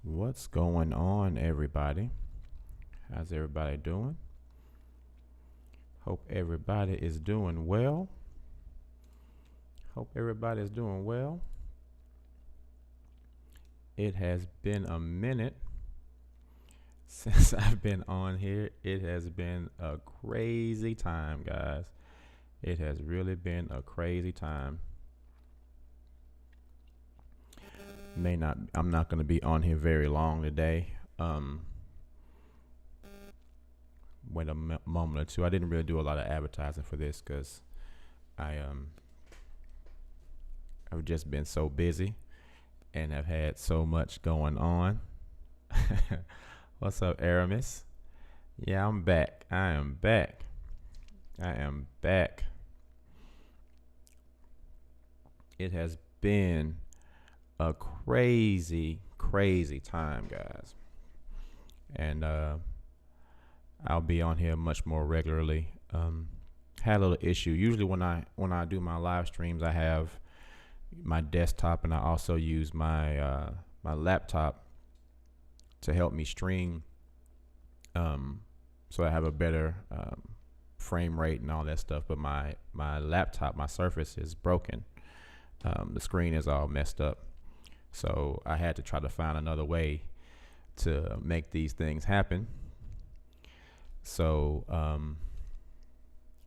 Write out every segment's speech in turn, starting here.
What's going on, everybody? How's everybody doing? Hope everybody is doing well. Hope everybody is doing well. It has been a minute since I've been on here. It has been a crazy time, guys. It has really been a crazy time. I'm not going to be on here very long today. Wait a moment or two. I didn't really do a lot of advertising for this because I've just been so busy and I've had so much going on. What's up, Aramis? Yeah, I'm back. I am back. It has been a crazy time, guys. And I'll be on here much more regularly. Had a little issue. Usually when I do my live streams, I have my desktop and I also use my my laptop to help me stream. So I have a better frame rate and all that stuff. But my laptop, my Surface is broken. The screen is all messed up. So I had to try to find another way to make these things happen. So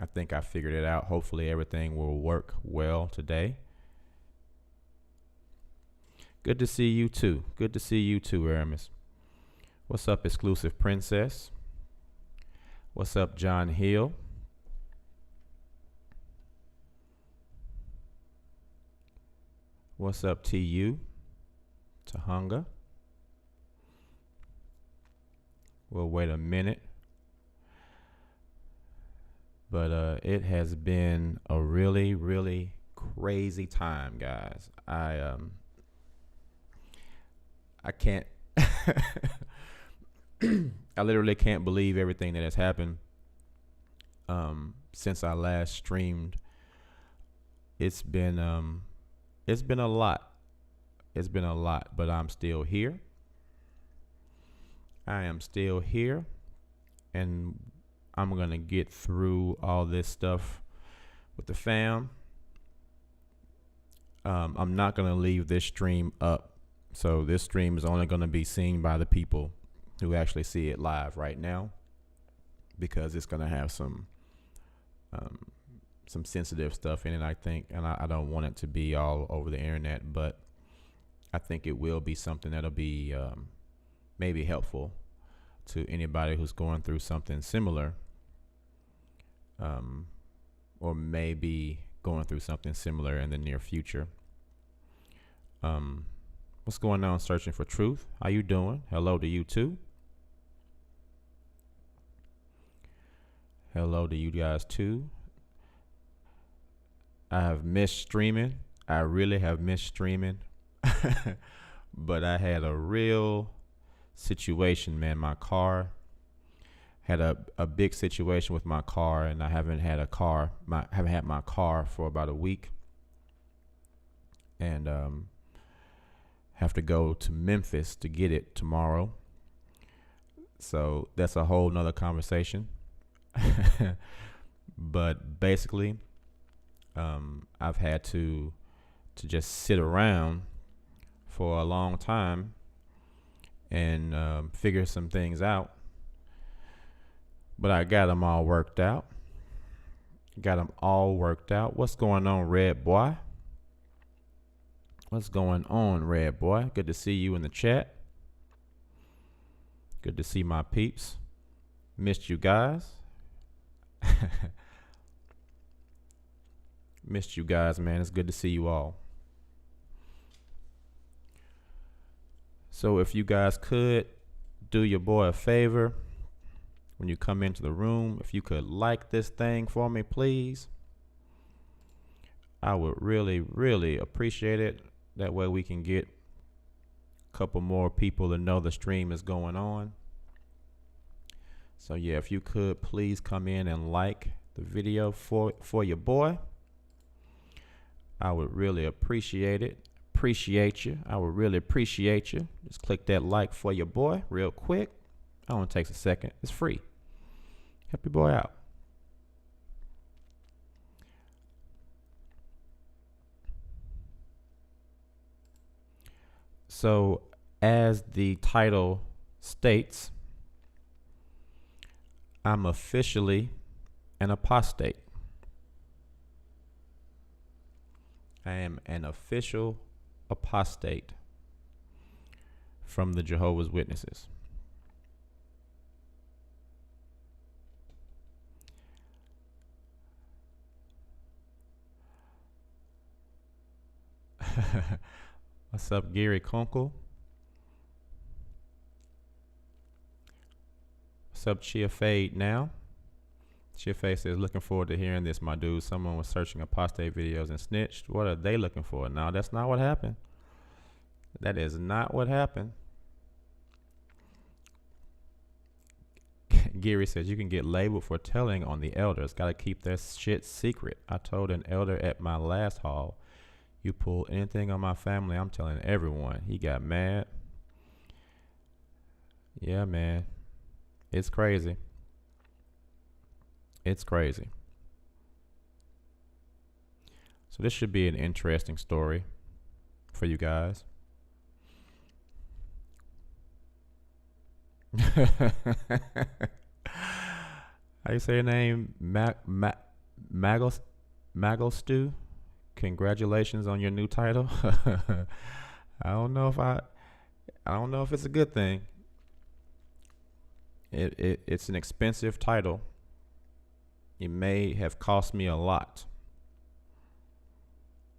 I think I figured it out. Hopefully everything will work well today. Good to see you too. Good to see you too, Aramis. What's up, Exclusive Princess? What's up, John Hill? What's up, TU? Tahunga? We'll wait a minute. But it has been a really crazy time, guys. I can't I literally can't believe everything that has happened since I last streamed. It's been a lot. It's been a lot, but I'm still here. I am still here, and I'm going to get through all this stuff with the fam. I'm not going to leave this stream up. So this stream is only going to be seen by the people who actually see it live right now, because it's going to have some sensitive stuff in it, I think. And I don't want it to be all over the internet, but I think it will be something that'll be maybe helpful to anybody who's going through something similar, or maybe going through something similar in the near future. What's going on, Searching for Truth? How you doing? Hello to you too. Hello to you guys too. I have missed streaming. I really have missed streaming. But I had a real situation, man. My car had a big situation with my car, and I haven't had haven't had my car for about a week, and have to go to Memphis to get it tomorrow. So that's a whole nother conversation. But basically, I've had to just sit around for a long time and figure some things out. But I got them all worked out. What's going on, Red Boy? What's going on, Red Boy? Good to see you in the chat. Good to see my peeps. Missed you guys. Missed you guys, man. It's good to see you all. So if you guys could do your boy a favor, when you come into the room, if you could like this thing for me, please, I would really appreciate it. That way we can get a couple more people to know the stream is going on. So yeah, if you could please come in and like the video for your boy, I would really appreciate it. appreciate you. I would really appreciate you. Just click that like for your boy real quick. It only takes a second. It's free. Help your boy out. So, as the title states, I'm officially an apostate. I am an official apostate from the Jehovah's Witnesses. What's up, Gary Kunkel? What's up, Chia Fade now? Chia Fade says, looking forward to hearing this, my dude. Someone was searching apostate videos and snitched. What are they looking for? No, that's not what happened. That is not what happened. Gary says, you can get labeled for telling on the elders. Got to keep their shit secret. I told an elder at my last haul, you pull anything on my family, I'm telling everyone. He got mad. Yeah, man. It's crazy. It's crazy. So this should be an interesting story for you guys. How you say your name? Maggle Stew? Congratulations on your new title. I don't know if it's a good thing. It's an expensive title. It may have cost me a lot.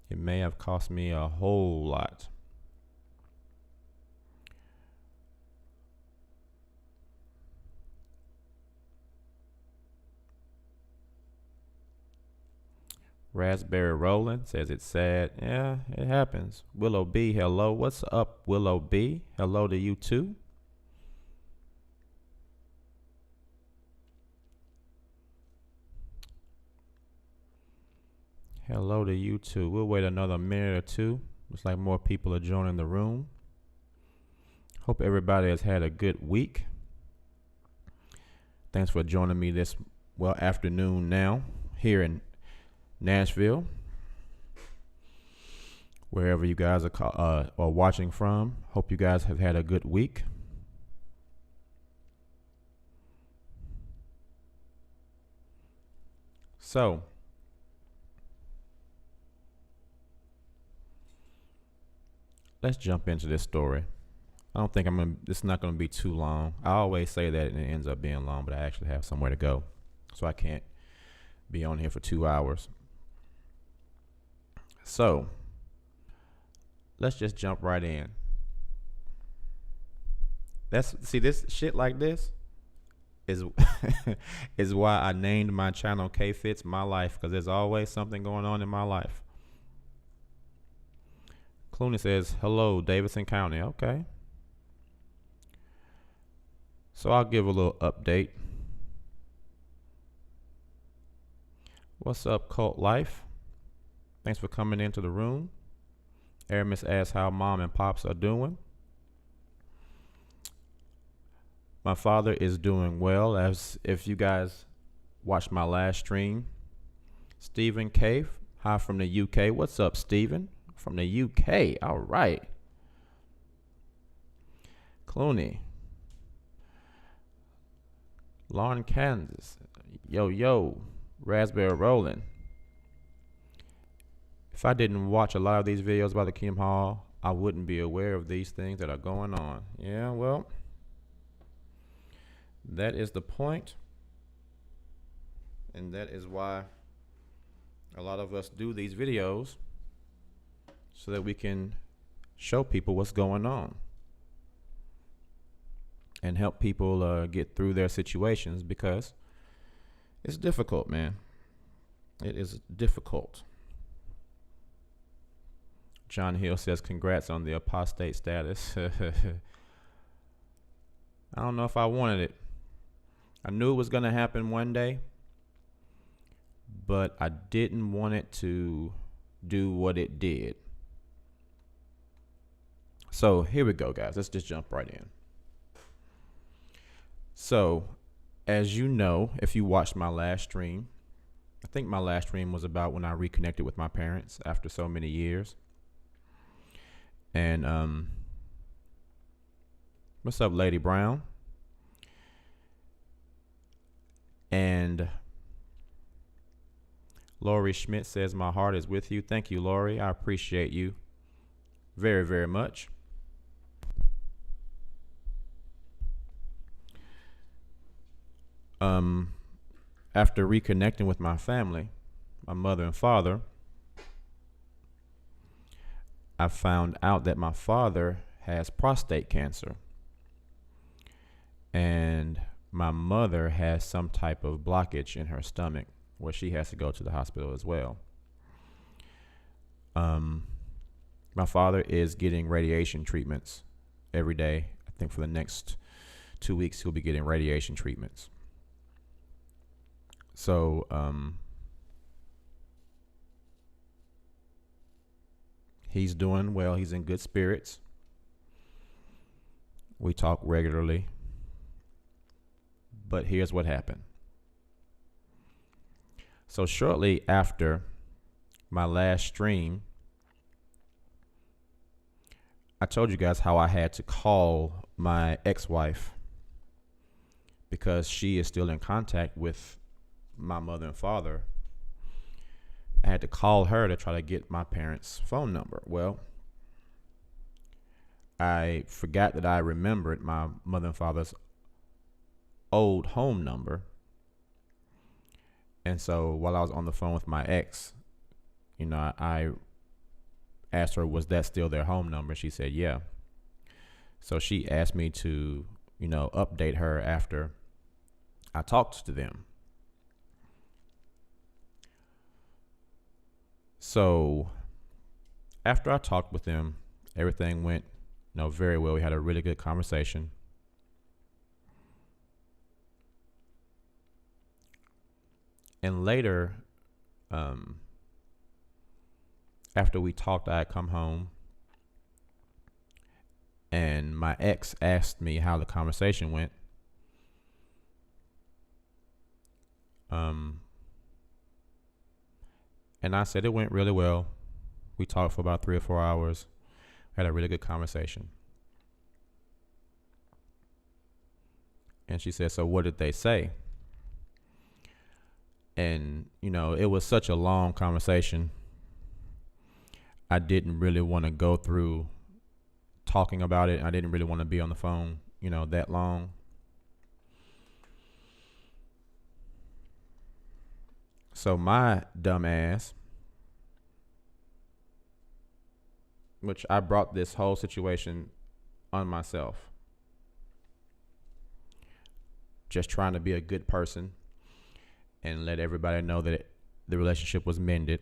It may have cost me a whole lot. Raspberry Roland says it's sad. Yeah, it happens. Willow B, hello. What's up, Willow B? Hello to you too. Hello to you too. We'll wait another minute or two. Looks like more people are joining the room. Hope everybody has had a good week. Thanks for joining me this afternoon now here in Nashville, wherever you guys are watching from. Hope you guys have had a good week. So, let's jump into this story. I don't think it's not going to be too long. I always say that and it ends up being long, but I actually have somewhere to go, so I can't be on here for 2 hours. So, let's just jump right in. This shit like this is is why I named my channel K Fits My Life, because there's always something going on in my life. Clooney says, hello, Davidson County. Okay. So I'll give a little update. What's up, Cult Life? Thanks for coming into the room. Aramis asks how mom and pops are doing. My father is doing well, as if you guys watched my last stream. Stephen Cave, hi from the UK. What's up, Stephen? From the UK. All right. Clooney. Lauren, Kansas. Yo. Raspberry Rolling. If I didn't watch a lot of these videos by the Kim Hall, I wouldn't be aware of these things that are going on. Yeah, well, that is the point. And that is why a lot of us do these videos, so that we can show people what's going on and help people get through their situations, because it's difficult, man. It is difficult. John Hill says, congrats on the apostate status. I don't know if I wanted it. I knew it was going to happen one day, but I didn't want it to do what it did. So here we go, guys. Let's just jump right in. So, as you know, if you watched my last stream, I think my last stream was about when I reconnected with my parents after so many years. And what's up, Lady Brown? And Lori Schmidt says, my heart is with you. Thank you, Lori. I appreciate you very, very much. After reconnecting with my family, my mother and father, I found out that my father has prostate cancer. And my mother has some type of blockage in her stomach where she has to go to the hospital as well. My father is getting radiation treatments every day. I think for the next 2 weeks, he'll be getting radiation treatments. So, he's doing well. He's in good spirits. We talk regularly. But here's what happened. So shortly after my last stream, I told you guys how I had to call my ex-wife because she is still in contact with my mother and father. I had to call her to try to get my parents' phone number. Well, I forgot that I remembered my mother and father's old home number. And so while I was on the phone with my ex, I asked her, was that still their home number? She said, yeah. So she asked me to, update her after I talked to them. So after I talked with them, everything went, very well. We had a really good conversation. And later, after we talked, I had come home and my ex asked me how the conversation went. And I said it went really well. We talked for about 3 or 4 hours. Had a really good conversation. And she said, so what did they say? And, it was such a long conversation. I didn't really want to go through talking about it. I didn't really want to be on the phone, that long. So my dumb ass, which I brought this whole situation on myself, just trying to be a good person and let everybody know that the relationship was mended.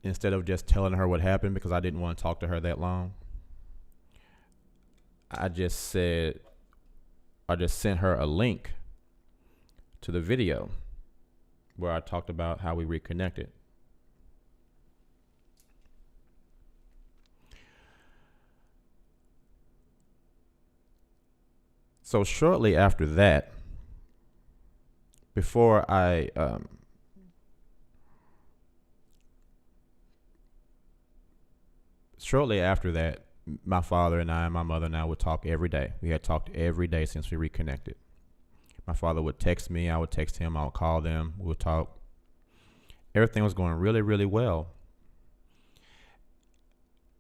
Instead of just telling her what happened, because I didn't want to talk to her that long, I just sent her a link to the video where I talked about how we reconnected. So shortly after that, before I shortly after that, my father and I and my mother and I would talk every day. We had talked every day since we reconnected. My father would text me, I would text him, I would call them, we would talk. Everything was going really, really well.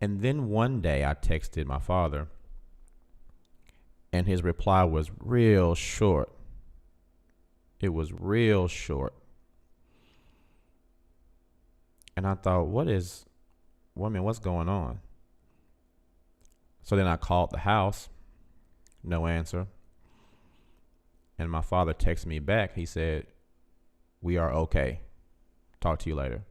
And then one day I texted my father, and his reply was real short. It was real short. And I thought, what's going on? So then I called the house, no answer. And my father texted me back. He said, we are okay. Talk to you later.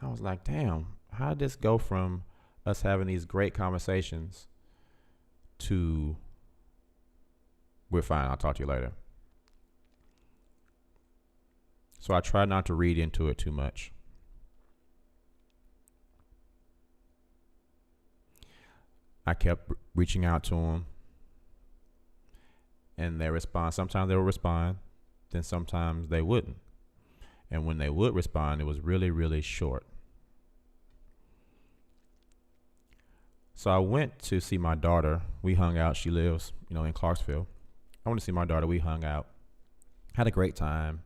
I was like, damn, how did this go from us having these great conversations to we're fine, I'll talk to you later? So I tried not to read into it too much. I kept reaching out to them, and they respond. Sometimes they would respond, then sometimes they wouldn't. And when they would respond, it was really, really short. So I went to see my daughter. We hung out. She lives, in Clarksville. I went to see my daughter. We hung out. Had a great time.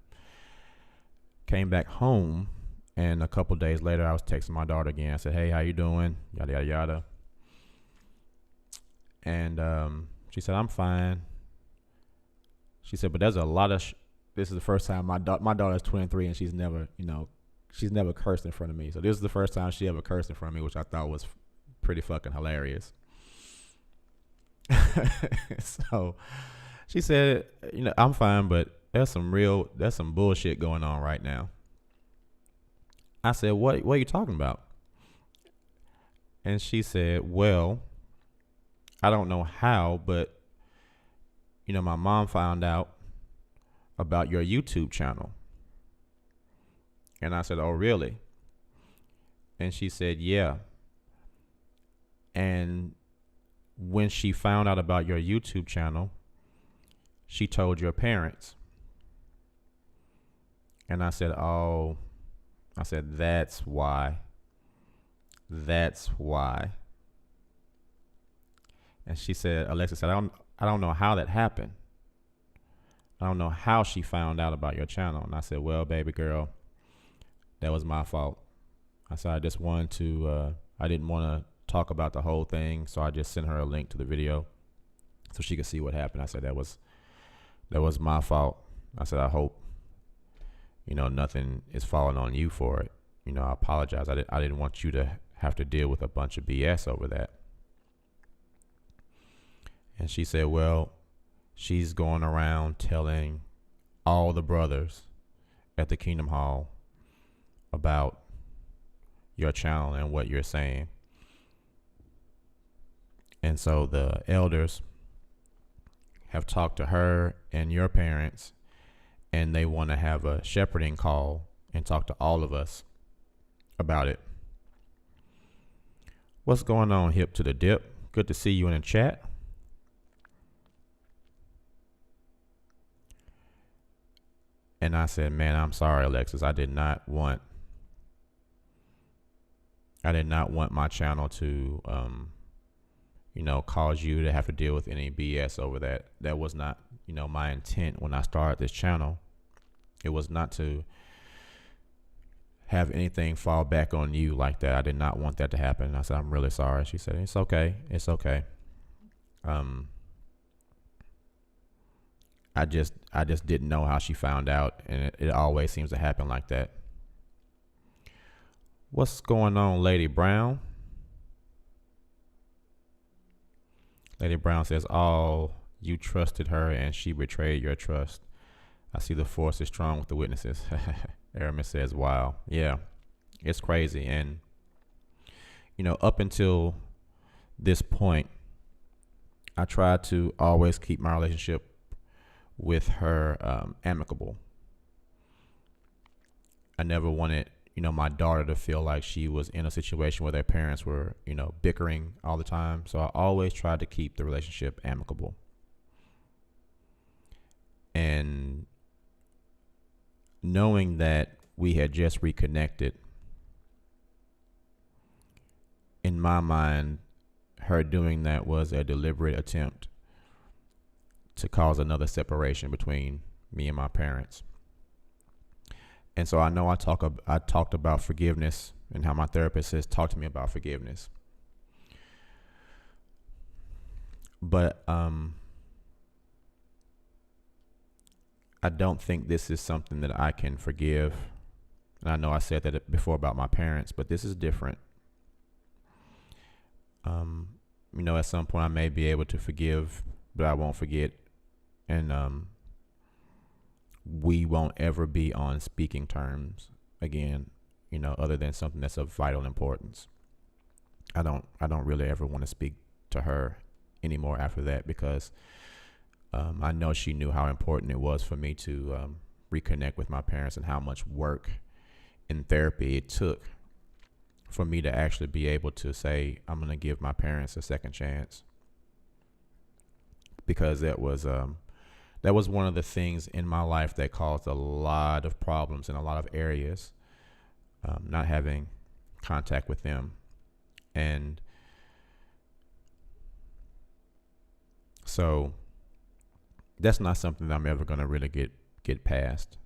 Came back home, and a couple days later, I was texting my daughter again. I said, "Hey, how you doing?" Yada, yada, yada. And she said, "I'm fine." She said, "But there's a lot of this is the first time my daughter's 23, and she's never cursed in front of me. So this is the first time she ever cursed in front of me, which I thought was pretty fucking hilarious." So she said, "I'm fine, but there's some bullshit going on right now." I said, what are you talking about?" And she said, "Well, I don't know how, but my mom found out about your YouTube channel." And I said, "Oh, really?" And she said, "Yeah. And when she found out about your YouTube channel, she told your parents." And I said, "Oh," I said, "That's why. That's why." And she said, Alexa said, I don't know how that happened. I don't know how she found out about your channel." And I said, "Well, baby girl, that was my fault." I said, I didn't want to talk about the whole thing. So I just sent her a link to the video so she could see what happened. I said, that was my fault. I said, "I hope, nothing is falling on you for it. I apologize. I didn't want you to have to deal with a bunch of BS over that." And she said, "Well, she's going around telling all the brothers at the Kingdom Hall about your channel and what you're saying. And so the elders have talked to her and your parents, and they want to have a shepherding call and talk to all of us about it." What's going on, Hip to the Dip? Good to see you in the chat. And I said, "Man, I'm sorry, Alexis. I did not want my channel to, cause you to have to deal with any BS over that. That was not, my intent when I started this channel. It was not to have anything fall back on you like that. I did not want that to happen." And I said, "I'm really sorry." She said, "It's okay. It's okay. I just didn't know how she found out, and it always seems to happen like that." What's going on, Lady Brown? Lady Brown says, "Oh, you trusted her and she betrayed your trust. I see the force is strong with the witnesses." Aramis says, "Wow. Yeah, it's crazy." And, up until this point, I tried to always keep my relationship with her amicable. I never wanted, my daughter to feel like she was in a situation where their parents were, bickering all the time. So I always tried to keep the relationship amicable. And knowing that we had just reconnected, in my mind, her doing that was a deliberate attempt to cause another separation between me and my parents. And so I know I talked about forgiveness and how my therapist has talked to me about forgiveness. But I don't think this is something that I can forgive. And I know I said that before about my parents, but this is different. At some point I may be able to forgive, but I won't forget. And we won't ever be on speaking terms again, other than something that's of vital importance. I don't really ever want to speak to her anymore after that, because I know she knew how important it was for me to reconnect with my parents and how much work in therapy it took for me to actually be able to say, I'm going to give my parents a second chance. Because that was one of the things in my life that caused a lot of problems in a lot of areas, not having contact with them. And so that's not something that I'm ever going to really get past.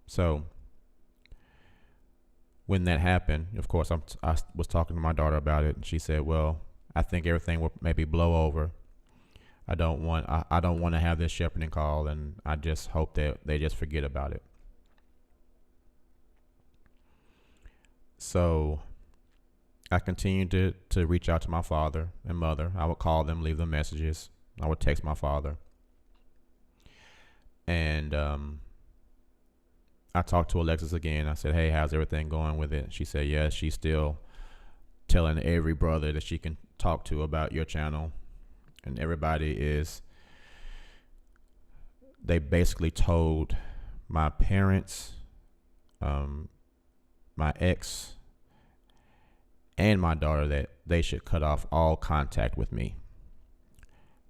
So when that happened, of course, I was talking to my daughter about it, and she said, well, I think everything will maybe blow over. I don't want to have this shepherding call, and I just hope that they just forget about it. So I continued to reach out to my father and mother. I would call them, leave them messages. I would text my father. And I talked to Alexis again. I said, hey, how's everything going with it? She said, yes, she's still telling every brother that she can talk to about your channel. And they basically told my parents, my ex, and my daughter that they should cut off all contact with me.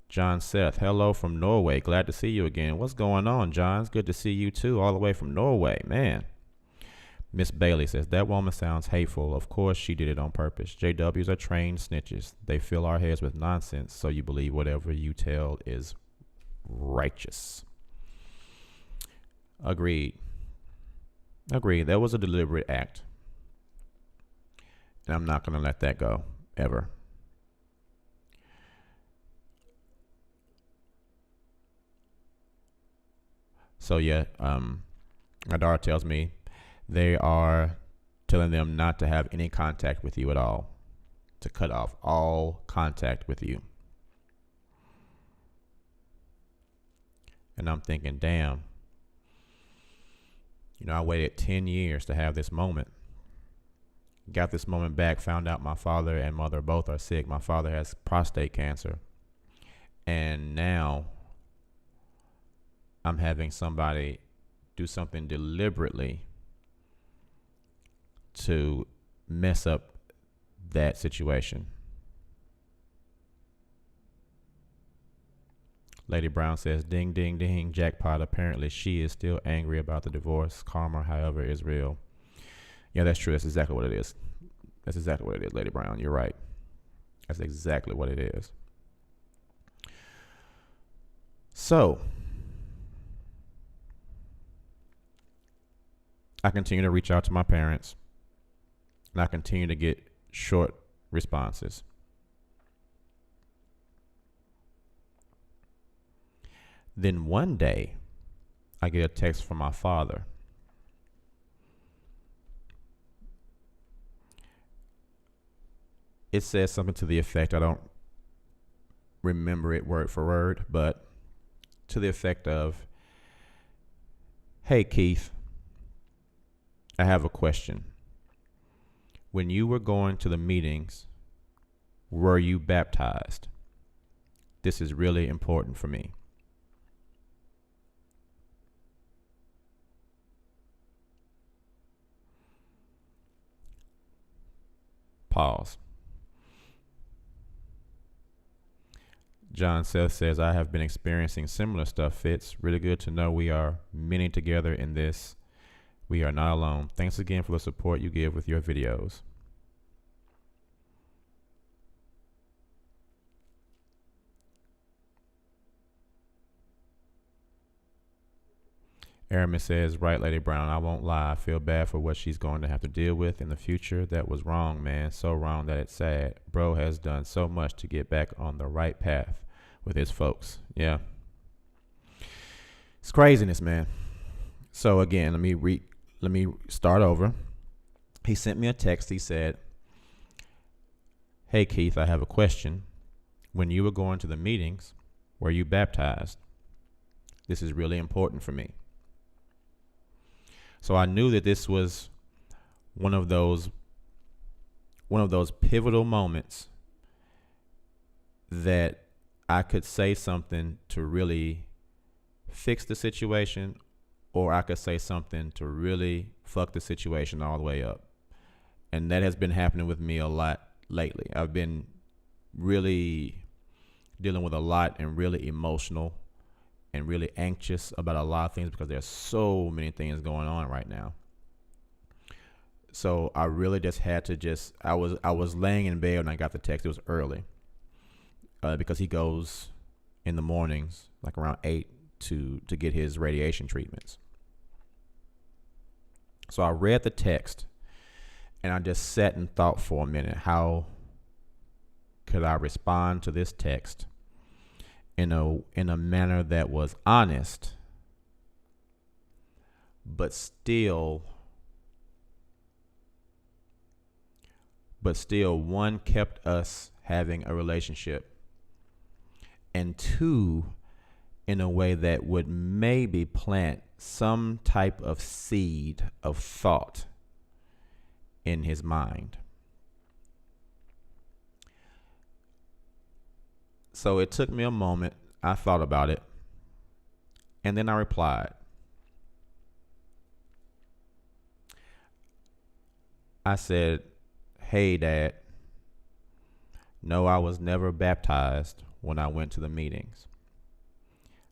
John Seth, hello from Norway. Glad to see you again. What's going on, John? It's good to see you too, all the way from Norway, man. Miss Bailey says, that woman sounds hateful. Of course she did it on purpose. JWs are trained snitches. They fill our heads with nonsense, so you believe whatever you tell is righteous. Agreed. That was a deliberate act. And I'm not going to let that go, ever. So yeah, my daughter tells me they are telling them not to have any contact with you at all, to cut off all contact with you. And I'm thinking, damn, I waited 10 years to have this moment. Got this moment back, found out my father and mother both are sick. My father has prostate cancer. And now I'm having somebody do something deliberately to mess up that situation. Lady Brown says, ding, ding, ding, jackpot. Apparently she is still angry about the divorce. Karma, however, is real. Yeah, that's true. That's exactly what it is. Lady Brown. You're right. That's exactly what it is. So I continue to reach out to my parents, and I continue to get short responses. Then one day, I get a text from my father. It says something to the effect, I don't remember it word for word, but to the effect of, hey, Keith, I have a question. When you were going to the meetings, were you baptized? This is really important for me. Pause. John Seth says, I have been experiencing similar stuff, Fitz. Really good to know we are many together in this. We are not alone. Thanks again for the support you give with your videos. Aramis says, right, Lady Brown, I won't lie. I feel bad for what she's going to have to deal with in the future. That was wrong, man. So wrong that it's sad. Bro has done so much to get back on the right path with his folks. Yeah. It's craziness, man. So again, let me start over. He sent me a text. He said, hey, Keith, I have a question. When you were going to the meetings, were you baptized? This is really important for me. So I knew that this was one of those pivotal moments that I could say something to really fix the situation or I could say something to really fuck the situation all the way up. And that has been happening with me a lot lately. I've been really dealing with a lot and really emotional and really anxious about a lot of things because there's so many things going on right now. So I really just had to I was laying in bed when I got the text. It was early because he goes in the mornings, like around 8 to get his radiation treatments. So I read the text and I just sat and thought for a minute, how could I respond to this text in a manner that was honest, but still one, kept us having a relationship, and two, in a way that would maybe plant some type of seed of thought in his mind. So it took me a moment. I thought about it. And then I replied. I said, "Hey, Dad. No, I was never baptized when I went to the meetings."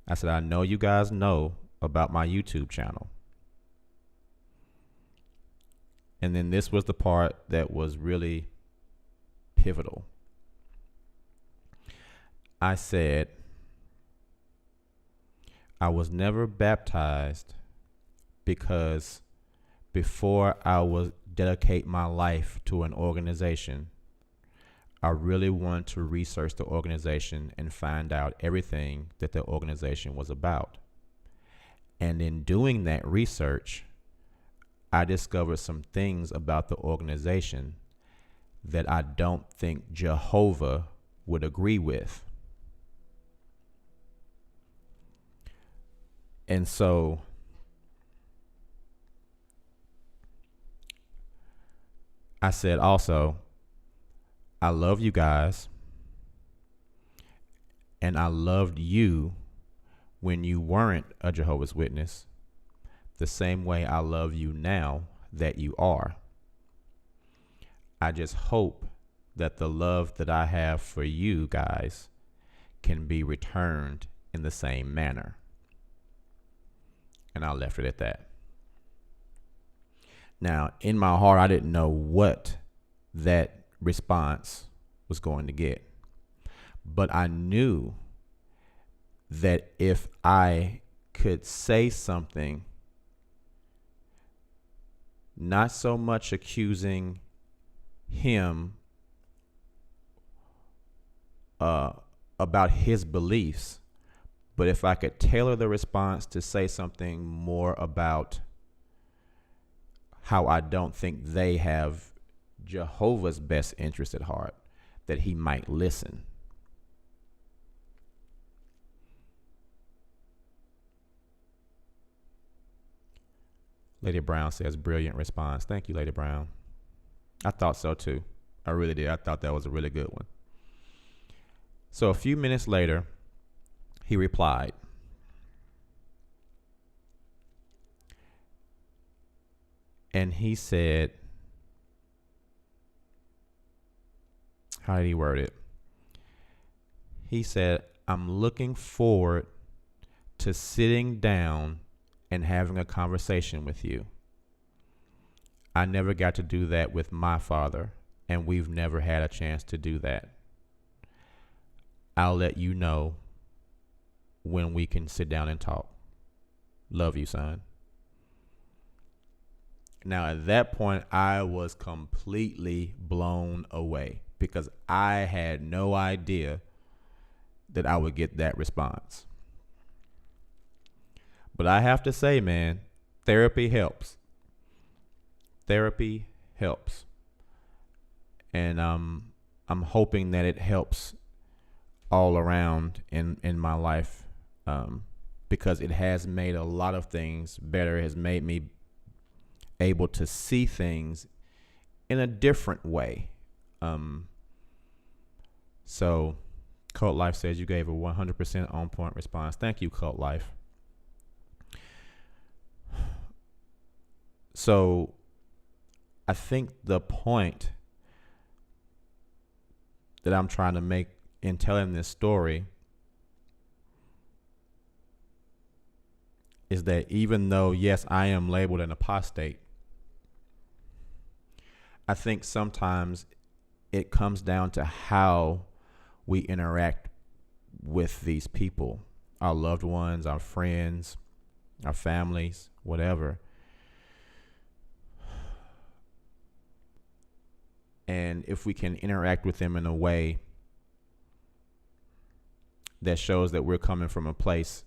I said, "I know you guys know about my YouTube channel." And then this was the part that was really pivotal. I said, "I was never baptized because before I would dedicate my life to an organization, I really wanted to research the organization and find out everything that the organization was about. And in doing that research, I discovered some things about the organization that I don't think Jehovah would agree with." And so I said also, "I love you guys, and I loved you when you weren't a Jehovah's Witness, the same way I love you now that you are. I just hope that the love that I have for you guys can be returned in the same manner." And I left it at that. Now, in my heart, I didn't know what that response was going to get. But I knew that if I could say something, not so much accusing him about his beliefs, but if I could tailor the response to say something more about how I don't think they have Jehovah's best interest at heart, that he might listen. Lady Brown says, "Brilliant response." Thank you, Lady Brown. I thought so too. I really did. I thought that was a really good one. So a few minutes later, he replied. And he said, how did he word it? He said, "I'm looking forward to sitting down and having a conversation with you. I never got to do that with my father, and we've never had a chance to do that. I'll let you know when we can sit down and talk. Love you, son." Now, at that point, I was completely blown away because I had no idea that I would get that response. But I have to say, man, therapy helps. Therapy helps. And I'm hoping that it helps all around in my life, because it has made a lot of things better. It has made me able to see things in a different way. So Cult Life says you gave a 100% on point response. Thank you, Cult Life. So I think the point that I'm trying to make in telling this story is that even though, yes, I am labeled an apostate, I think sometimes it comes down to how we interact with these people, our loved ones, our friends, our families, whatever. And if we can interact with them in a way that shows that we're coming from a place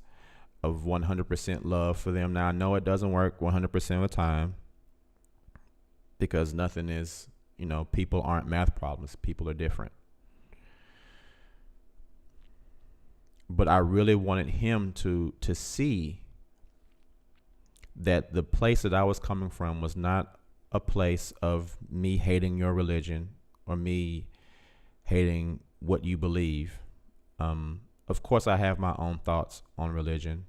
of 100% love for them. Now, I know it doesn't work 100% of the time because nothing is, people aren't math problems. People are different. But I really wanted him to see that the place that I was coming from was not a place of me hating your religion or me hating what you believe. Of course, I have my own thoughts on religion.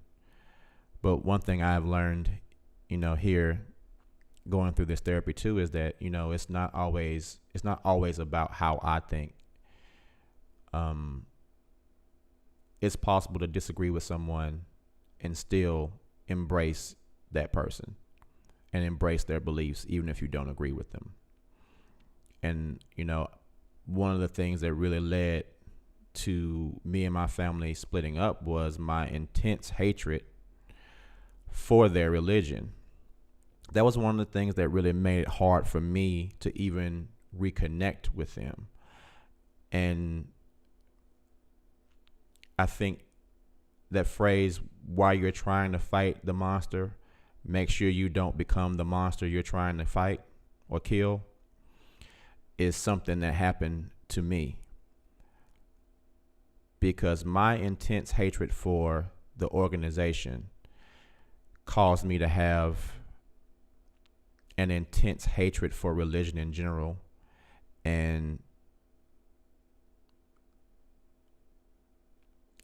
But one thing I've learned, here going through this therapy too, is that, it's not always about how I think. It's possible to disagree with someone and still embrace that person and embrace their beliefs, even if you don't agree with them. And, one of the things that really led to me and my family splitting up was my intense hatred for their religion. That was one of the things that really made it hard for me to even reconnect with them. And I think that phrase, while you're trying to fight the monster, make sure you don't become the monster you're trying to fight or kill, is something that happened to me. Because my intense hatred for the organization caused me to have an intense hatred for religion in general. And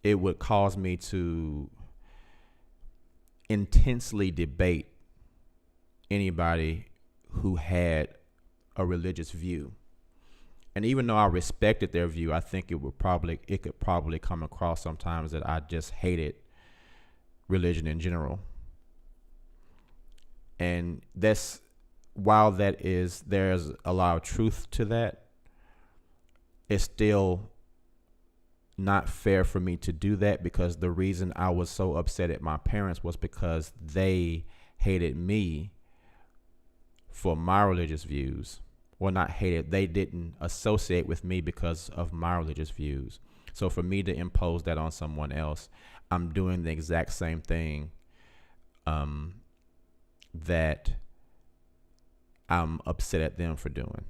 it would cause me to intensely debate anybody who had a religious view. And even though I respected their view, I think it could probably come across sometimes that I just hated religion in general. And while there's a lot of truth to that, it's still not fair for me to do that, because the reason I was so upset at my parents was because they hated me for my religious views. Well, not hated, they didn't associate with me because of my religious views. So for me to impose that on someone else, I'm doing the exact same thing that I'm upset at them for doing.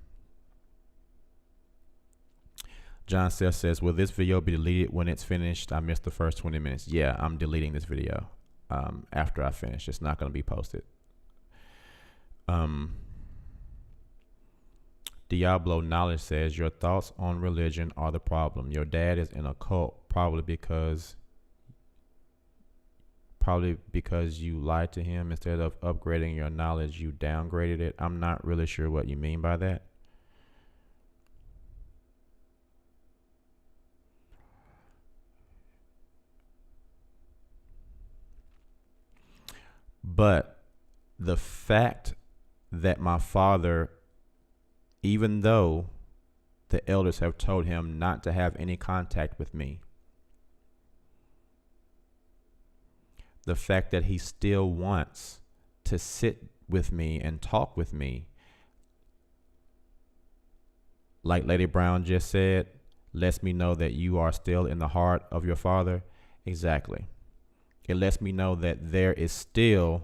John says, will this video be deleted when it's finished? I missed the first 20 minutes. Yeah, I'm deleting this video after I finish. It's not going to be posted. Diablo Knowledge says, your thoughts on religion are the problem. Your dad is in a cult, probably because you lied to him. Instead of upgrading your knowledge, you downgraded it. I'm not really sure what you mean by that. But the fact that my father, even though the elders have told him not to have any contact with me, the fact that he still wants to sit with me and talk with me, like Lady Brown just said, lets me know that you are still in the heart of your father. Exactly. It lets me know that there is still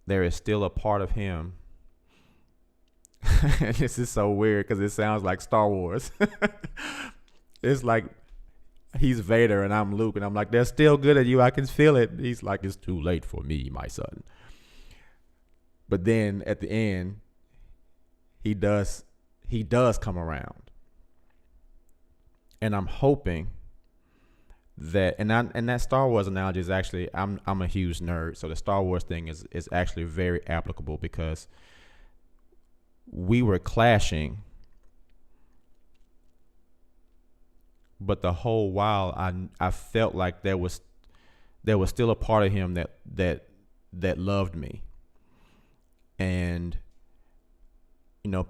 a part of him. This is so weird because it sounds like Star Wars. It's like he's Vader and I'm Luke, and I'm like, they're still good at you. I can feel it. He's like, it's too late for me, my son. But then at the end, he does come around. And I'm hoping and that Star Wars analogy is actually, I'm a huge nerd, so the Star Wars thing is actually very applicable because we were clashing, but the whole while I felt like there was still a part of him that loved me. And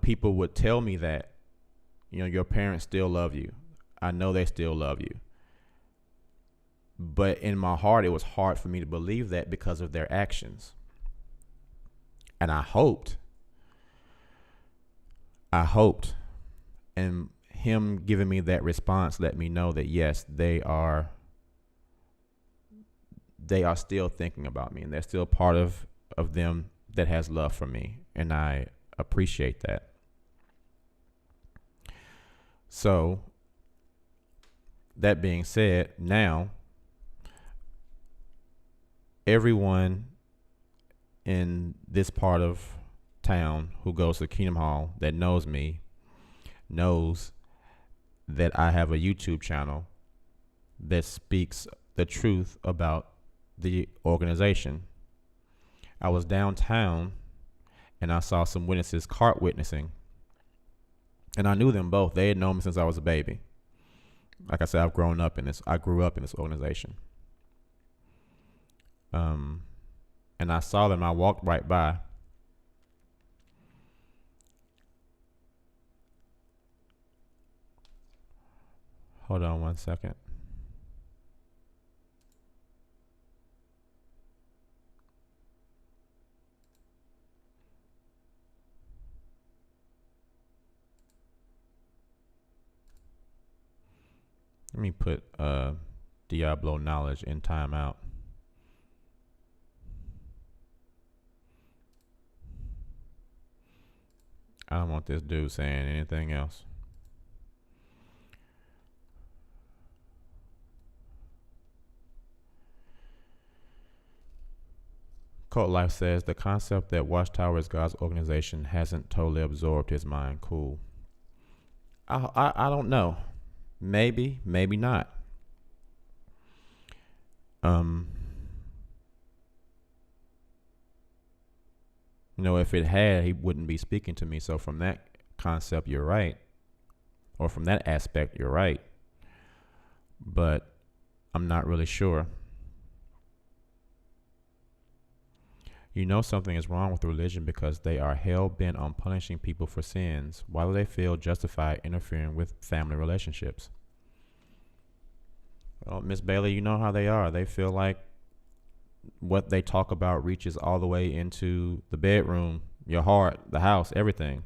people would tell me that your parents still love you. I know they still love you. But in my heart, it was hard for me to believe that because of their actions. And I hoped, and him giving me that response let me know that yes, they are still thinking about me, and they're still part of them that has love for me, and I appreciate that. So that being said, now everyone in this part of town who goes to Kingdom Hall that knows me knows that I have a YouTube channel that speaks the truth about the organization. I was downtown and I saw some witnesses cart witnessing, and I knew them both. They had known me since I was a baby. Like I said, I grew up in this organization. And I saw them. I walked right by. Hold on one second. Let me put Diablo knowledge in timeout. I don't want this dude saying anything else. Cult Life says the concept that Watchtower is God's organization hasn't totally absorbed his mind. Cool. I don't know. Maybe not. If it had, he wouldn't be speaking to me. So from that concept, you're right. Or from that aspect, you're right. But I'm not really sure. Something is wrong with religion because they are hell-bent on punishing people for sins. Why do they feel justified interfering with family relationships? Well, Miss Bailey, you know how they are. They feel like what they talk about reaches all the way into the bedroom, your heart, the house, everything.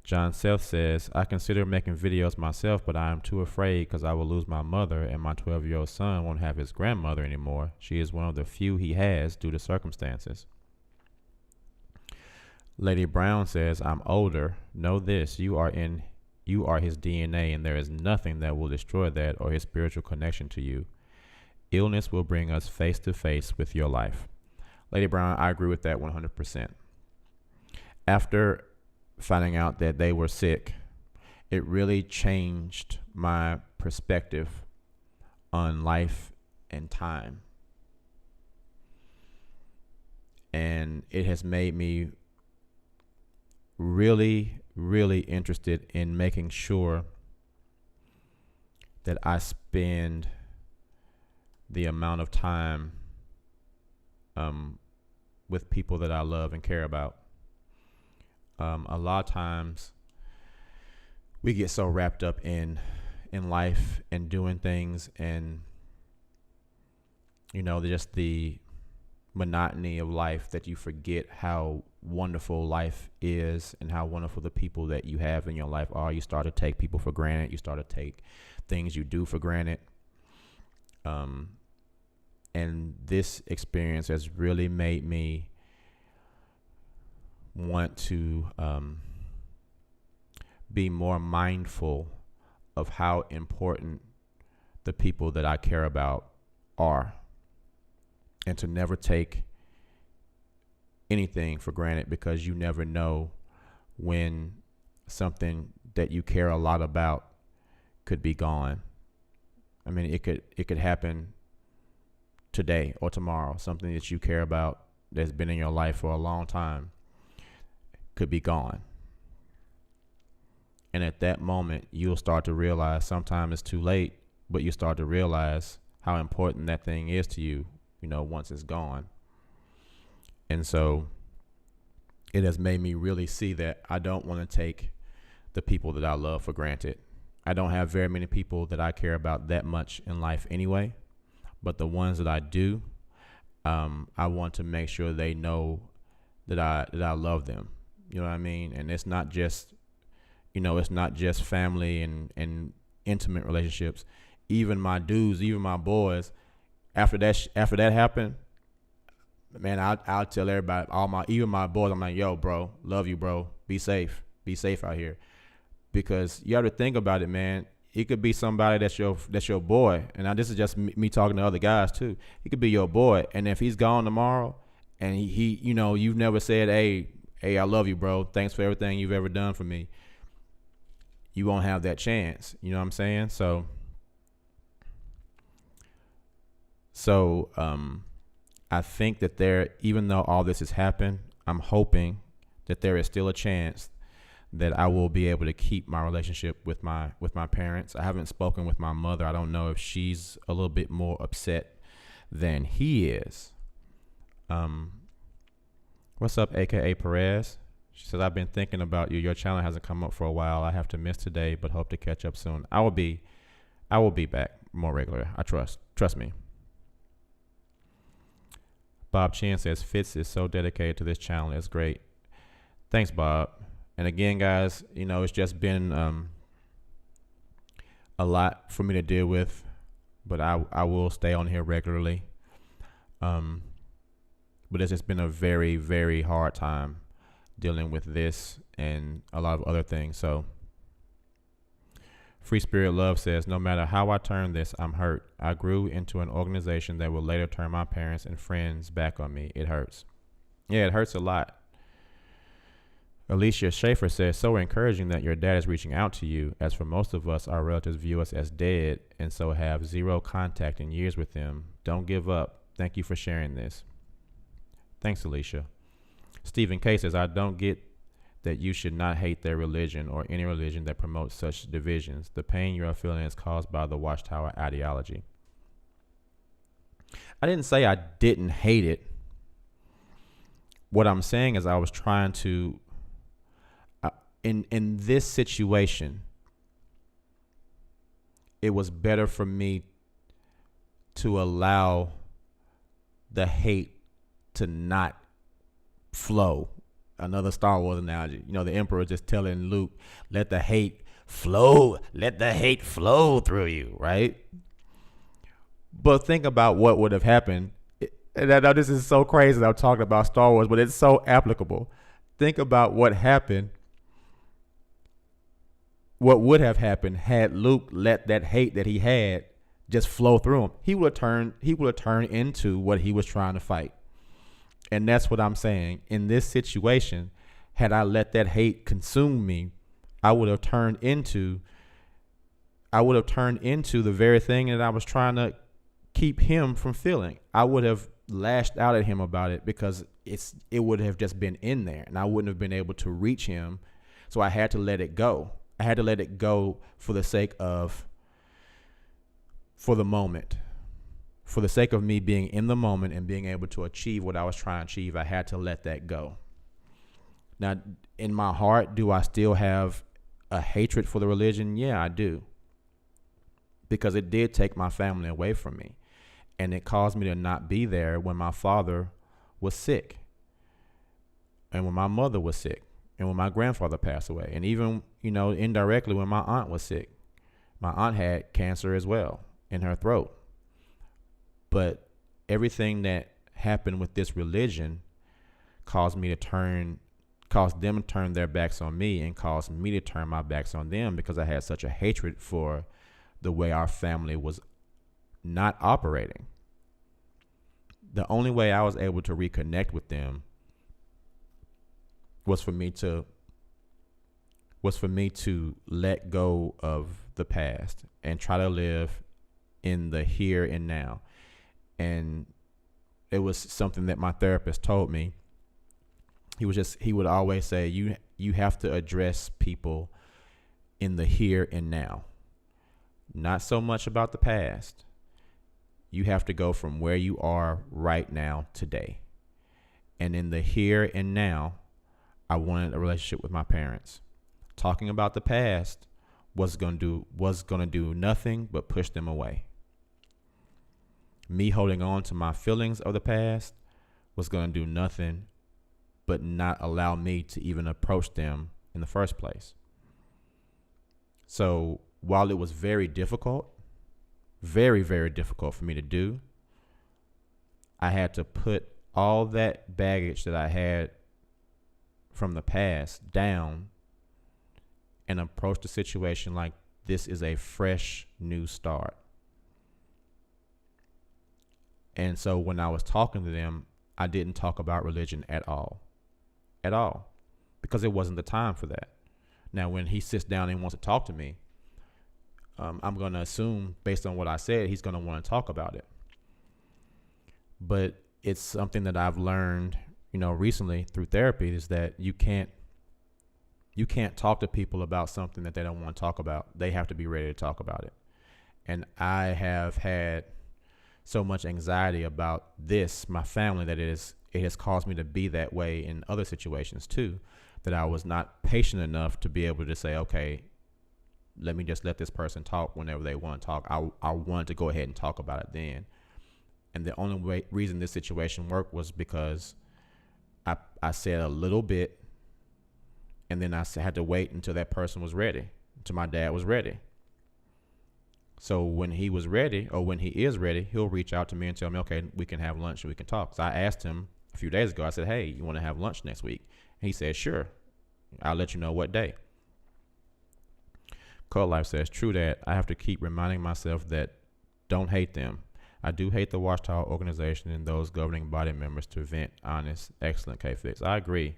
John Seth says, I consider making videos myself, but I am too afraid because I will lose my mother and my 12-year-old son won't have his grandmother anymore. She is one of the few he has due to circumstances. Lady Brown says, I'm older. Know this, you are his DNA, and there is nothing that will destroy that or his spiritual connection to you. Illness will bring us face to face with your life. Lady Brown, I agree with that 100%. After finding out that they were sick, it really changed my perspective on life and time. And it has made me really, really interested in making sure that I spend the amount of time with people that I love and care about. A lot of times we get so wrapped up in life and doing things and, just the monotony of life that you forget how wonderful life is and how wonderful the people that you have in your life are. You start to take people for granted. You start to take things you do for granted. And this experience has really made me want to be more mindful of how important the people that I care about are, and to never take anything for granted, because you never know when something that you care a lot about could be gone. I mean, it could happen today or tomorrow. Something that you care about that's been in your life for a long time could be gone. And at that moment, you'll start to realize, sometimes it's too late, but you start to realize how important that thing is to you, once it's gone. And so it has made me really see that I don't want to take the people that I love for granted. I don't have very many people that I care about that much in life anyway, but the ones that I do, I want to make sure they know that I love them. You know what I mean? And it's not just, it's not just family and intimate relationships. Even my dudes, even my boys, after that happened, man, I'll tell everybody, even my boys, I'm like, yo, bro, love you, bro. Be safe out here. Because you have to think about it, man. It could be somebody that's your boy. And now this is just me talking to other guys too. He could be your boy. And if he's gone tomorrow and he you've never said, hey, I love you, bro. Thanks for everything you've ever done for me. You won't have that chance. You know what I'm saying? So I think that even though all this has happened, I'm hoping that there is still a chance that I will be able to keep my relationship with my parents. I haven't spoken with my mother. I don't know if she's a little bit more upset than he is. What's up, AKA Perez? She says, I've been thinking about you. Your channel hasn't come up for a while. I have to miss today, but hope to catch up soon. I will be back more regular. I trust me. Bob Chin says, Fitz is so dedicated to this channel. It's great. Thanks, Bob. And again, guys, it's just been a lot for me to deal with, but I will stay on here regularly. But it's just been a very, very hard time dealing with this and a lot of other things. So Free Spirit Love says, no matter how I turn this, I'm hurt. I grew into an organization that will later turn my parents and friends back on me. It hurts. Yeah, it hurts a lot. Alicia Schaefer says, so encouraging that your dad is reaching out to you. As for most of us, our relatives view us as dead and so have zero contact in years with them. Don't give up. Thank you for sharing this. Thanks, Alicia. Stephen K says, I don't get that you should not hate their religion or any religion that promotes such divisions. The pain you are feeling is caused by the Watchtower ideology. I didn't say I didn't hate it. What I'm saying is I was trying to, in this situation, it was better for me to allow the hate to not flow. Another Star Wars analogy. The Emperor just telling Luke, let the hate flow through you, right? But think about what would have happened. And I know this is so crazy that I'm talking about Star Wars, but it's so applicable. Think about what happened. What would have happened had Luke let that hate that he had just flow through him. He would have turned into what he was trying to fight. And that's what I'm saying. In this situation, had I let that hate consume me, I would have turned into the very thing that I was trying to keep him from feeling. I would have lashed out at him about it because it would have just been in there and I wouldn't have been able to reach him. So I had to let it go. I had to let it go for the moment. For the sake of me being in the moment and being able to achieve what I was trying to achieve, I had to let that go. Now, in my heart, do I still have a hatred for the religion? Yeah, I do. Because it did take my family away from me. And it caused me to not be there when my father was sick. And when my mother was sick. And when my grandfather passed away. And even, indirectly when my aunt was sick. My aunt had cancer as well in her throat. But everything that happened with this religion caused them to turn their backs on me and caused me to turn my backs on them because I had such a hatred for the way our family was not operating. The only way I was able to reconnect with them was for me to let go of the past and try to live in the here and now. And it was something that my therapist told me. He would always say, you have to address people in the here and now, not so much about the past. You have to go from where you are right now today. And in the here and now, I wanted a relationship with my parents. Talking about the past was going to do nothing but push them away. Me holding on to my feelings of the past was going to do nothing but not allow me to even approach them in the first place. So while it was very difficult, very, very difficult for me to do, I had to put all that baggage that I had from the past down and approach the situation like this is a fresh new start. And so when I was talking to them, I didn't talk about religion at all, because it wasn't the time for that. Now, when he sits down and wants to talk to me, I'm going to assume, based on what I said, he's going to want to talk about it. But it's something that I've learned, recently through therapy, is that you can't talk to people about something that they don't want to talk about. They have to be ready to talk about it. And I have had so much anxiety about this, my family, that it has caused me to be that way in other situations too, that I was not patient enough to be able to say, okay, let me just let this person talk whenever they want to talk. I wanted to go ahead and talk about it then. And the only reason this situation worked was because I said a little bit, and then I had to wait until that person was ready, until my dad was ready. So when he was ready, or when he is ready, he'll reach out to me and tell me, okay, we can have lunch and we can talk. So I asked him a few days ago, I said, hey, you want to have lunch next week? And he said, sure. I'll let you know what day. Cult Life says, true that. I have to keep reminding myself that don't hate them. I do hate the Watchtower organization and those governing body members to vent honest, excellent K-Fix. I agree.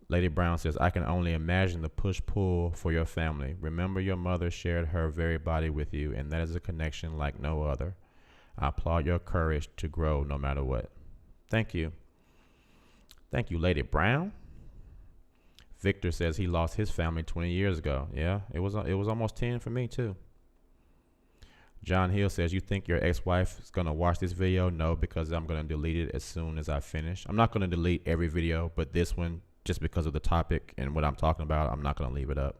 Lady Brown says, I can only imagine the push-pull for your family. Remember, your mother shared her very body with you, and that is a connection like no other. I applaud your courage to grow no matter what. Thank you. Thank you, Lady Brown. Victor says he lost his family 20 years ago. Yeah, it was almost 10 for me too. John Hill says, you think your ex-wife is going to watch this video? No, because I'm going to delete it as soon as I finish. I'm not going to delete every video, but this one, just because of the topic and what I'm talking about, I'm not going to leave it up.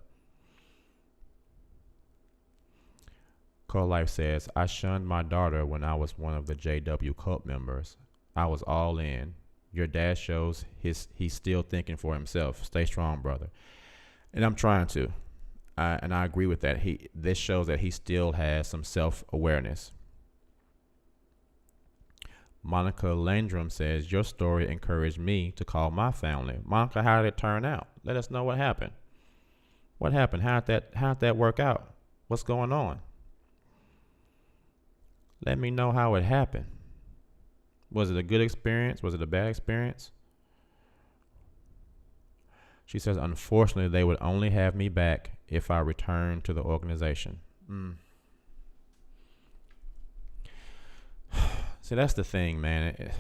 Cult Life says, I shunned my daughter when I was one of the JW cult members. I was all in. Your dad shows he's still thinking for himself. Stay strong, brother. And I'm trying to. And I agree with that. This shows that he still has some self-awareness. Monica Landrum says, your story encouraged me to call my family. Monica, how did it turn out? Let us know what happened. What happened? How'd that work out? What's going on? Let me know how it happened. Was it a good experience? Was it a bad experience? She says, unfortunately, they would only have me back if I returned to the organization. See, that's the thing, man.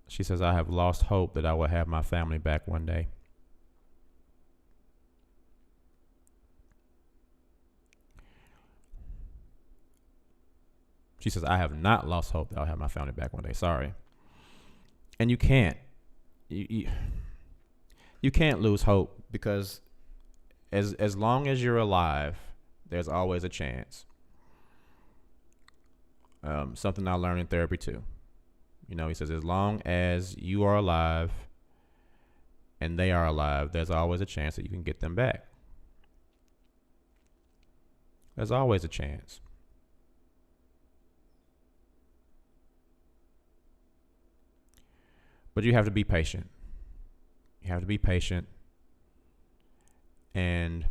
She says, I have lost hope that I will have my family back one day. She says, I have not lost hope that I'll have my family back one day. Sorry. And you can't. You can't lose hope, because as long as you're alive, there's always a chance. Something I learned in therapy too. He says, as long as you are alive and they are alive, there's always a chance that you can get them back. There's always a chance. But you have to be patient. You have to be patient. And,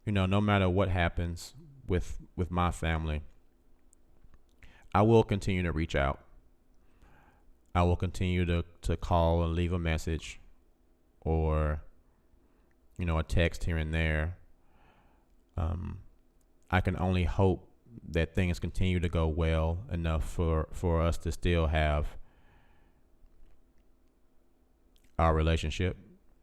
no matter what happens with my family, I will continue to reach out. I will continue to call and leave a message, or, a text here and there. I can only hope that things continue to go well enough for us to still have our relationship.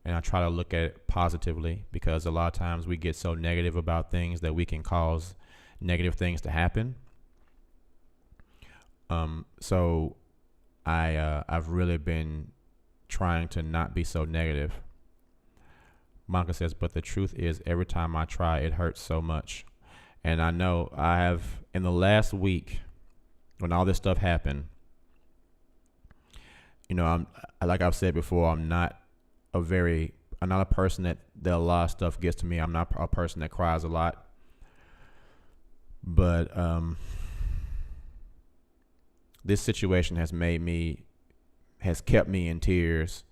And I try to look at it positively, because a lot of times we get so negative about things that we can cause negative things to happen. So I've really been trying to not be so negative. Monica says, but the truth is, every time I try, it hurts so much. And I know I have, in the last week, when all this stuff happened, like I've said before, I'm not a person that a lot of stuff gets to me. I'm not a person that cries a lot. But this situation has kept me in tears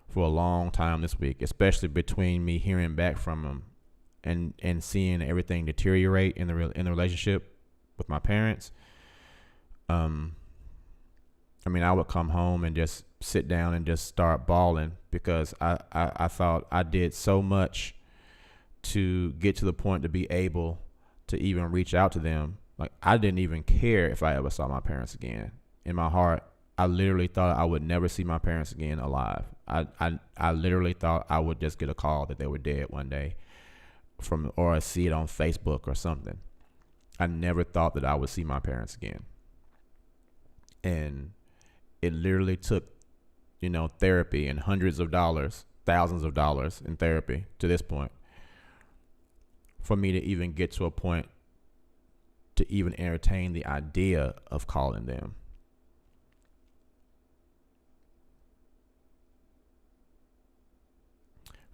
for a long time this week, especially between me hearing back from him and seeing everything deteriorate in the relationship with my parents. I would come home and just sit down and just start bawling, because I thought I did so much to get to the point to be able to even reach out to them. Like, I didn't even care if I ever saw my parents again. In my heart, I literally thought I would never see my parents again alive. I literally thought I would just get a call that they were dead one day or see it on Facebook or something. I never thought that I would see my parents again. And it literally took, therapy and hundreds of dollars, thousands of dollars in therapy to this point for me to even get to a point to even entertain the idea of calling them.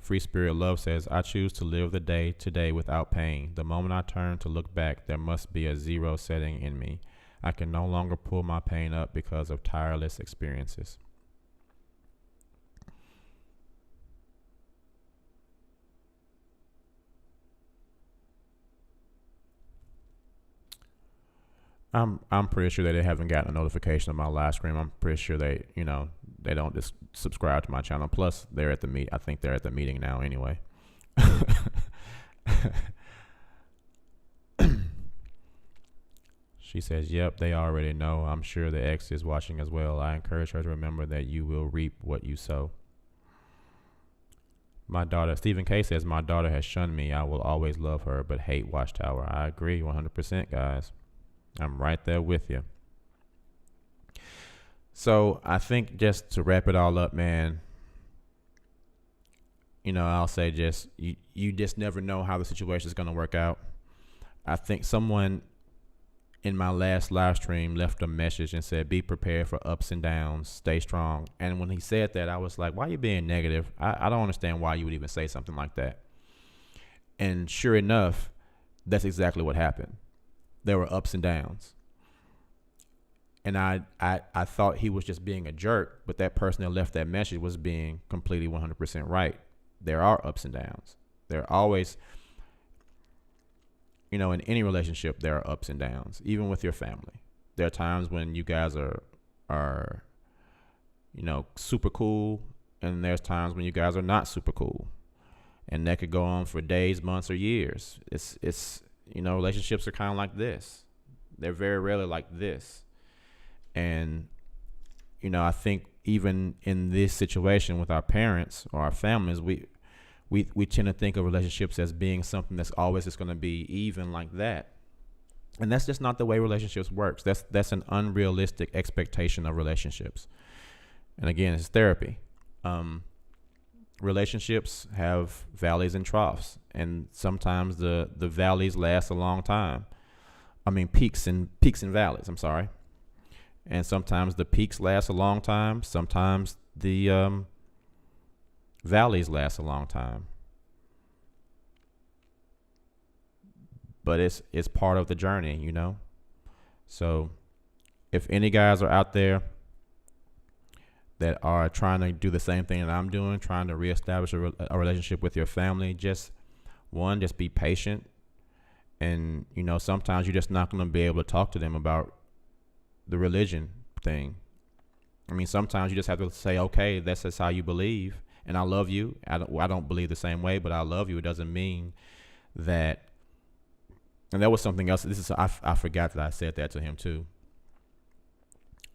Free Spirit Love says, I choose to live the day today without pain. The moment I turn to look back, there must be a zero setting in me. I can no longer pull my pain up because of tireless experiences. I'm pretty sure that they haven't gotten a notification of my live stream. I'm pretty sure they don't just subscribe to my channel. Plus, they're at the meet. I think they're at the meeting now anyway. She says, yep, they already know. I'm sure the ex is watching as well. I encourage her to remember that you will reap what you sow. My daughter, Stephen K says, my daughter has shunned me. I will always love her, but hate Watchtower. I agree 100%, guys. I'm right there with you. So I think, just to wrap it all up, man, I'll say just, you just never know how the situation is going to work out. I think someone in my last live stream left a message and said, be prepared for ups and downs, stay strong. And when he said that, I was like, why are you being negative? I don't understand why you would even say something like that. And sure enough, that's exactly what happened. There were ups and downs. And I thought he was just being a jerk, but that person that left that message was being completely 100% right. There are ups and downs. There are always, in any relationship, there are ups and downs, even with your family. There are times when you guys are super cool, and there's times when you guys are not super cool. And that could go on for days, months, or years. It's relationships are kind of like this. They're very rarely like this. And, I think even in this situation with our parents or our families, we tend to think of relationships as being something that's always just going to be even like that. And that's just not the way relationships works. That's an unrealistic expectation of relationships. And again, it's therapy. Relationships have valleys and troughs, and sometimes the valleys last a long time. Peaks and valleys, I'm sorry. And sometimes the peaks last a long time. Sometimes the valleys last a long time. But it's part of the journey, So if any guys are out there that are trying to do the same thing that I'm doing, trying to reestablish a relationship with your family, just be patient. And, sometimes you're just not going to be able to talk to them about the religion thing. Sometimes you just have to say, okay, that's just how you believe, and I love you. I don't believe the same way, but I love you. It doesn't mean that And that was something else. I forgot that I said that to him too.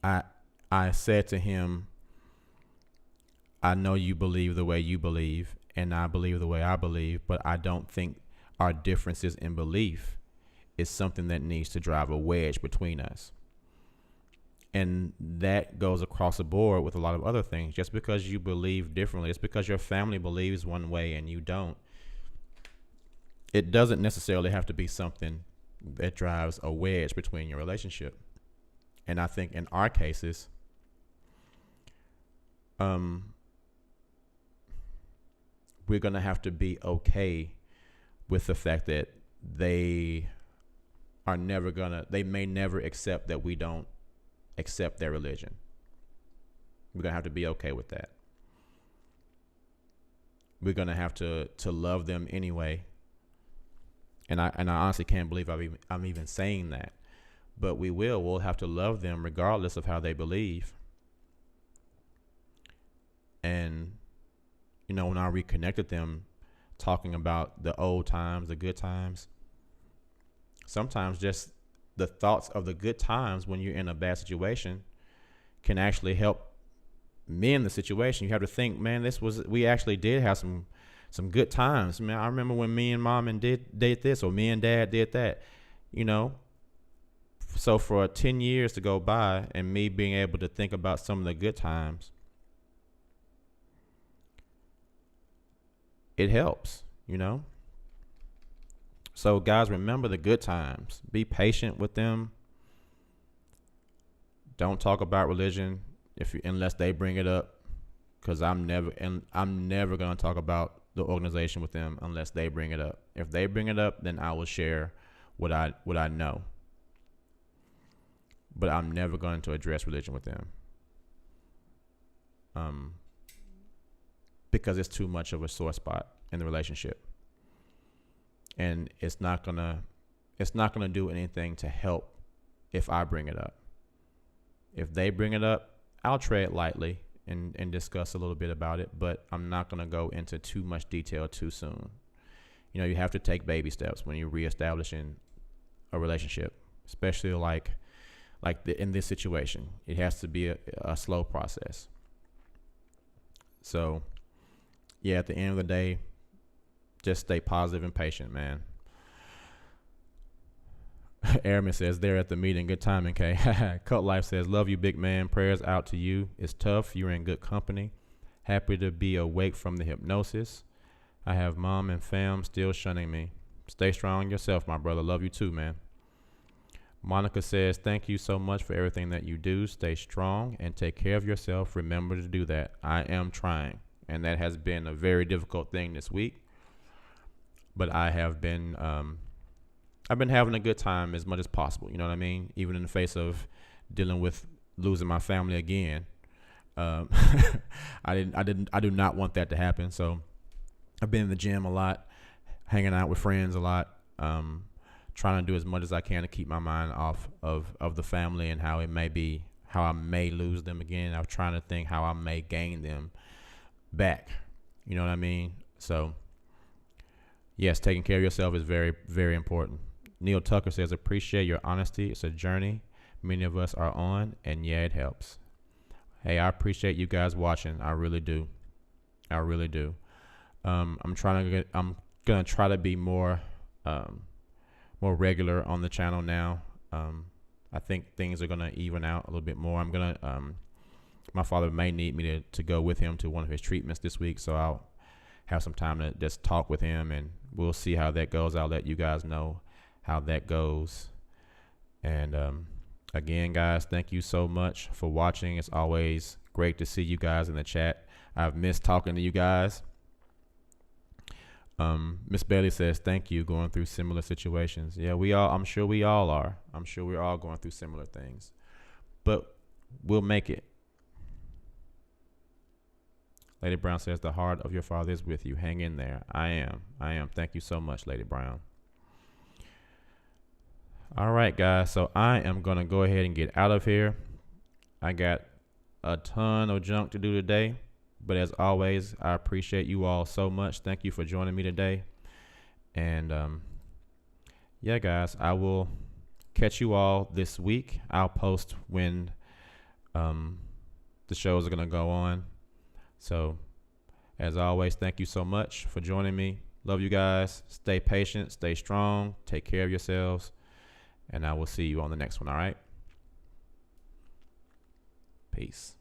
I said to him, I know you believe the way you believe, and I believe the way I believe, but I don't think our differences in belief is something that needs to drive a wedge between us. And that goes across the board with a lot of other things. Just because you believe differently, it's because your family believes one way and you don't. It doesn't necessarily have to be something that drives a wedge between your relationship. And I think in our cases, we're going to have to be okay with the fact that they may never accept that we don't accept their religion. We're going to have to be okay with that. We're going to have to love them anyway. And I honestly can't believe I'm even saying that. But we'll have to love them regardless of how they believe. And, when I reconnected them, talking about the old times, the good times, sometimes just the thoughts of the good times when you're in a bad situation can actually help mend the situation. You have to think, man, we actually did have some good times. Man, I remember when me and mom and did this, or me and dad did that, So for 10 years to go by and me being able to think about some of the good times, it helps, So guys, remember the good times. Be patient with them. Don't talk about religion unless they bring it up, because I'm never going to talk about the organization with them unless they bring it up. If they bring it up, then I will share what I know. But I'm never going to address religion with them. Because it's too much of a sore spot in the relationship. And it's not gonna do anything to help if I bring it up. If they bring it up, I'll tread lightly and discuss a little bit about it, but I'm not gonna go into too much detail too soon. You have to take baby steps when you're reestablishing a relationship, especially in this situation. It has to be a slow process. So, yeah, at the end of the day, just stay positive and patient, man. Airman says, they're at the meeting. Good timing, Kay. Cut Life says, love you, big man. Prayers out to you. It's tough. You're in good company. Happy to be awake from the hypnosis. I have mom and fam still shunning me. Stay strong yourself, my brother. Love you too, man. Monica says, thank you so much for everything that you do. Stay strong and take care of yourself. Remember to do that. I am trying. And that has been a very difficult thing this week. But I have been, I've been having a good time as much as possible. You know what I mean? Even in the face of dealing with losing my family again. I do not want that to happen. So I've been in the gym a lot, hanging out with friends a lot, trying to do as much as I can to keep my mind off of the family and how I may lose them again. I'm trying to think how I may gain them back. You know what I mean? So yes, taking care of yourself is very, very important. Neil Tucker says, appreciate your honesty. It's a journey many of us are on, and yeah, it helps. Hey, I appreciate you guys watching. I really do. I really do. I'm gonna try to be more regular on the channel now. I think things are gonna even out a little bit more. I'm gonna my father may need me to go with him to one of his treatments this week, so I'll have some time to just talk with him, and we'll see how that goes. I'll let you guys know how that goes. And again, guys, thank you so much for watching. It's always great to see you guys in the chat. I've missed talking to you guys. Miss Bailey says, thank you, going through similar situations. Yeah, I'm sure we all are. I'm sure we're all going through similar things, but we'll make it. Lady Brown says, the heart of your father is with you. Hang in there. I am. Thank you so much, Lady Brown. All right, guys. So I am going to go ahead and get out of here. I got a ton of junk to do today, but as always, I appreciate you all so much. Thank you for joining me today. And yeah, guys, I will catch you all this week. I'll post when the shows are going to go on. So, as always, thank you so much for joining me. Love you guys. Stay patient, stay strong, take care of yourselves, and I will see you on the next one, all right? Peace.